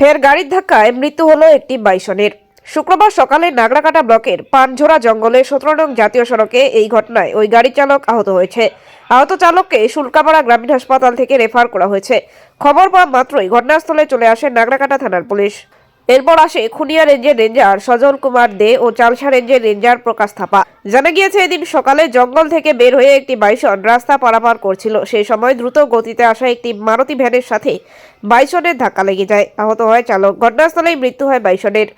ফের গাড়ির ধাক্কায় মৃত্যু হলো একটি বাইসনের। শুক্রবার সকালে নাগরাকাটা ব্লকের পানঝোড়া জঙ্গলে 17 নং জাতীয় সড়কে এই ঘটনায় ওই গাড়ি চালক আহত হয়েছে। আহত চালককে শুল্কাপাড়া গ্রামীণ হাসপাতাল থেকে রেফার করা হয়েছে। খবর পাওয়া মাত্রই ঘটনাস্থলে চলে আসে নাগরাকাটা থানার পুলিশ। এরপর আসে খুনিয়া রেঞ্জের রেঞ্জার সজল কুমার দে ও চালসা রেঞ্জের রেঞ্জার প্রকাশ থাপা। জানা গিয়েছে, এদিন সকালে জঙ্গল থেকে বের হয়ে একটি বাইসন রাস্তা পারাপার করছিল। সেই সময় দ্রুত গতিতে আসা একটি মারুতি ভ্যানের সাথে বাইসনের ধাক্কা লেগে যায়। আহত হয় চালক। ঘটনাস্থলেই মৃত্যু হয় বাইসনের।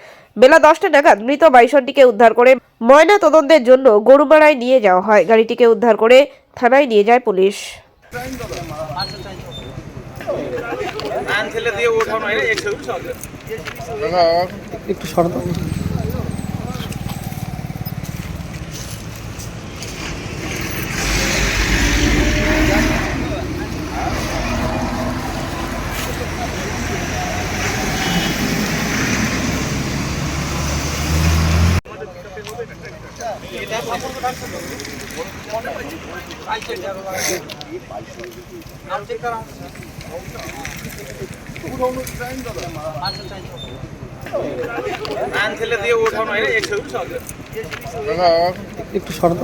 বেলা 10টা নাগাদ মৃত বাইসনটিকে উদ্ধার করে ময়না তদন্তের জন্য গরুমারায় নিয়ে যাওয়া হয়। গাড়িটিকে উদ্ধার করে থানায় নিয়ে যায় পুলিশ। একটু সরব। একটু সরব।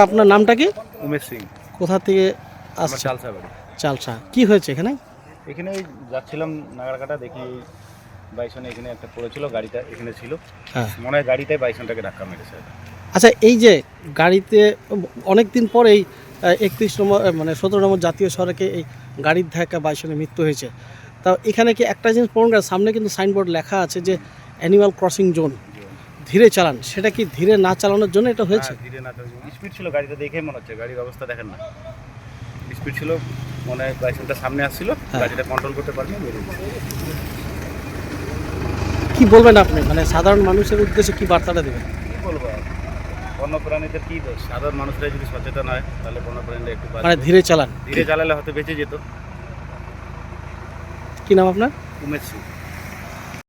আপনার নামটা কি? উমেশ সিং। কোথা থেকে আমার আসছে? চালসা বাড়ি। চালসা। কি হয়েছে এখানে? এখানে ওই যাচ্ছিলাম নাগারকাটা, দেখি বাইসনে এখানে একটা পড়েছিল, গাড়িটা এখানে ছিল, হ্যাঁ। মনে হয় গাড়িটাই বাইসনটাকে ধাক্কা মেরেছে। আচ্ছা, এই যে গাড়িতে অনেক দিন পরেই 31 নম্বর মানে 17 নম্বর জাতীয় সড়কে এই গাড়ির ধাক্কা বাইসনের মৃত্যু হয়েছে। তা এখানে কি একটা জিনিস পড়ুন, সামনে কিন্তু সাইনবোর্ড লেখা আছে যে অ্যানিমাল ক্রসিং জোন, ধীরে চালান। সেটা কি ধীরে না চালানোর জন্য এটা হয়েছে? ধীরে না, স্পিড ছিল গাড়িটা, দেখেই মনে হচ্ছে। গাড়ির অবস্থা দেখেন না, স্পিড ছিল, মনে হয় বাইসনটা সামনে আসছিল, গাড়িটা কন্ট্রোল করতে পারেনি, বেরিয়ে গেছে। কি বলবেন আপনি, মানে সাধারণ মানুষের উদ্দেশ্যে কি বার্তাটা দেবেন? কী বলবো আর, বন্যপ্রাণীদের কী দোষ? সাধারণ মানুষরা যদি সচেতন হয় তাহলে বন্যপ্রাণীরা একটু মানে ধীরে চালান। ধীরে চালালে হয়তো বেঁচে যেত। কি নাম আপনার? উমেশ সিং।